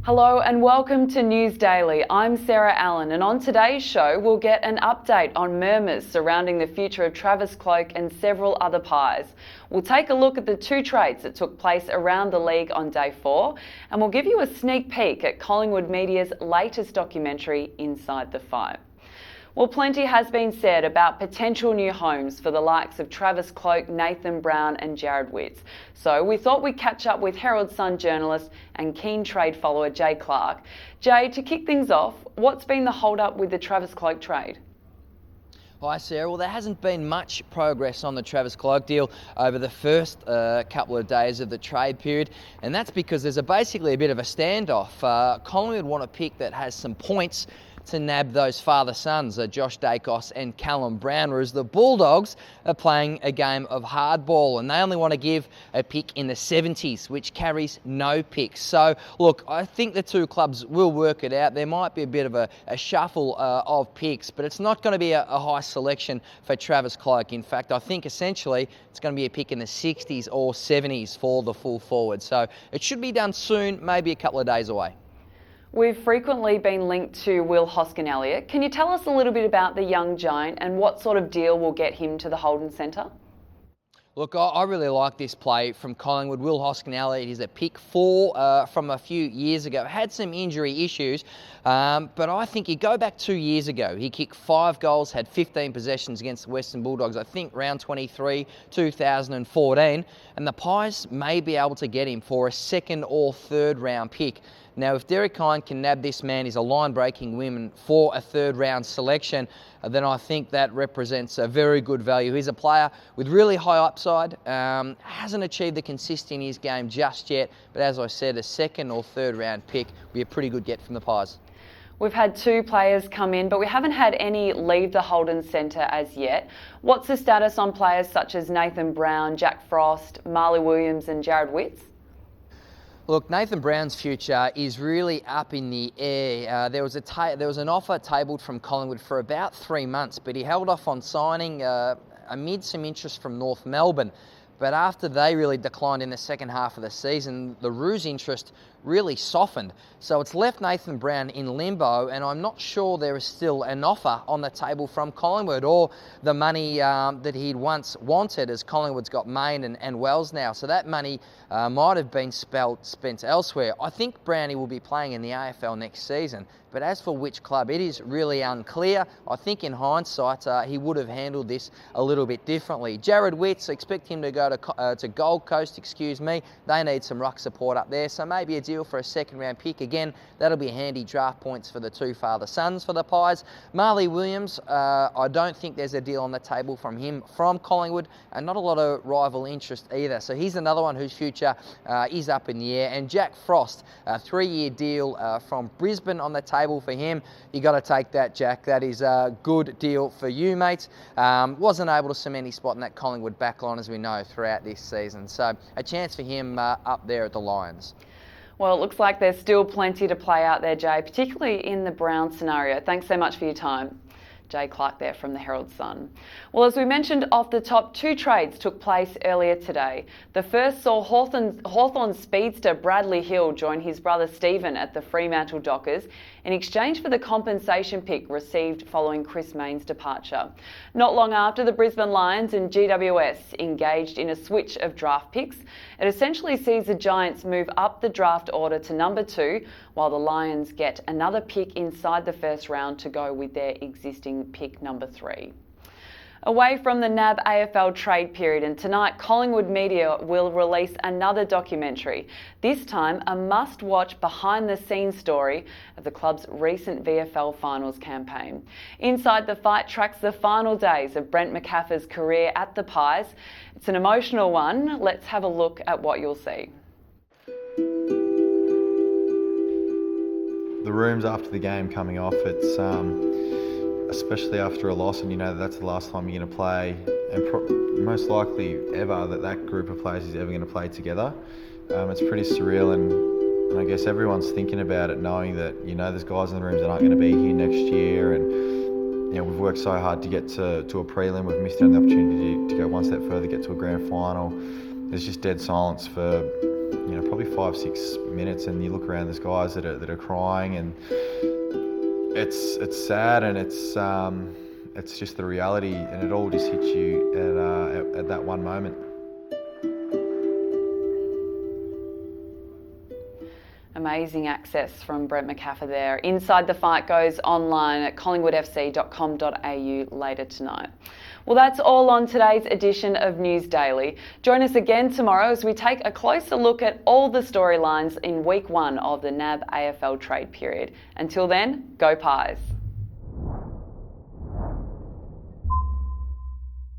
Hello and welcome to News Daily. I'm Sarah Allen, and on today's show we'll get an update on murmurs surrounding the future of Travis Cloke and several other Pies. We'll take a look at the two trades that took place around the league on day 4, and we'll give you a sneak peek at Collingwood Media's latest documentary, Inside the Fight. Well, plenty has been said about potential new homes for the likes of Travis Cloke, Nathan Brown and Jared Witts. So we thought we'd catch up with Herald Sun journalist and keen trade follower Jay Clark. Jay, to kick things off, what's been the hold-up with the Travis Cloke trade? Hi Sarah, well there hasn't been much progress on the Travis Cloke deal over the first couple of days of the trade period, and that's because there's basically a bit of a standoff. Collingwood want a pick that has some points to nab those father-sons, Josh Dacos and Callum Brown, whereas the Bulldogs are playing a game of hardball and they only want to give a pick in the 70s, which carries no picks. So, look, I think the two clubs will work it out. There might be a bit of a shuffle of picks, but it's not going to be a high selection for Travis Cloke. In fact, I think essentially it's going to be a pick in the 60s or 70s for the full forward. So it should be done soon, maybe a couple of days away. We've frequently been linked to HoskinElliott. Can you tell us a little bit about the young giant and what sort of deal will get him to the Holden Centre? Look, I really like this play from Collingwood. HoskinElliott is a pick 4 from a few years ago. Had some injury issues, but I think you go back 2 years ago. He kicked 5 goals, had 15 possessions against the Western Bulldogs, I think round 23, 2014, and the Pies may be able to get him for a second or third round pick. Now, if Derek Hine can nab this man, he's a line-breaking win for a third-round selection, then I think that represents a very good value. He's a player with really high upside, hasn't achieved the consistency in his game just yet, but as I said, a second or third-round pick would be a pretty good get from the Pies. We've had 2 players come in, but we haven't had any leave the Holden Centre as yet. What's the status on players such as Nathan Brown, Jack Frost, Marley Williams and Jared Witts? Look, Nathan Brown's future is really up in the air. There was an offer tabled from Collingwood for about 3 months, but he held off on signing amid some interest from North Melbourne. But after they really declined in the second half of the season, the Roos' interest really softened. So it's left Nathan Brown in limbo, and I'm not sure there is still an offer on the table from Collingwood or the money that he'd once wanted, as Collingwood's got Main and Wells now. So that money might have been spent elsewhere. I think Brownie will be playing in the AFL next season, but as for which club, it is really unclear. I think in hindsight, he would have handled this a little bit differently. Jared Witts, expect him to go to Gold Coast, They need some ruck support up there, so maybe a deal for a second round pick. Again, that'll be handy draft points for the two father-sons for the Pies. Marley Williams, I don't think there's a deal on the table from him from Collingwood, and not a lot of rival interest either. So he's another one whose future is up in the air. And Jack Frost, a 3-year deal from Brisbane on the table for him. You got to take that, Jack. That is a good deal for you, mate. Wasn't able to cement his spot in that Collingwood backline, as we know, throughout this season. So a chance for him up there at the Lions. Well, it looks like there's still plenty to play out there, Jay, particularly in the Brown scenario. Thanks so much for your time. Jay Clark there from the Herald Sun. Well, as we mentioned off the top, 2 trades took place earlier today. The first saw Hawthorn speedster Bradley Hill join his brother Stephen at the Fremantle Dockers in exchange for the compensation pick received following Chris Mayne's departure. Not long after, the Brisbane Lions and GWS engaged in a switch of draft picks. It essentially sees the Giants move up the draft order to number 2, while the Lions get another pick inside the first round to go with their existing pick number 3. Away from the NAB AFL Trade Period, and tonight Collingwood Media will release another documentary, this time a must-watch behind-the-scenes story of the club's recent VFL Finals campaign. Inside the Fight tracks the final days of Brent McCaffrey's career at the Pies. It's an emotional one. Let's have a look at what you'll see. The rooms after the game coming off, it's especially after a loss, and you know that's the last time you're going to play, and most likely ever that group of players is ever going to play together. It's pretty surreal, and I guess everyone's thinking about it, knowing that there's guys in the rooms that aren't going to be here next year, and we've worked so hard to get to a prelim. We've missed out on the opportunity to go one step further, get to a grand final. There's just dead silence for probably 5-6 minutes, and you look around, there's guys that are crying, and it's sad, and it's just the reality, and it all just hits you at that one moment. Amazing access from Brent McCaffer there. Inside the Fight goes online at collingwoodfc.com.au later tonight. Well, that's all on today's edition of News Daily. Join us again tomorrow as we take a closer look at all the storylines in week 1 of the NAB AFL Trade Period. Until then, go Pies.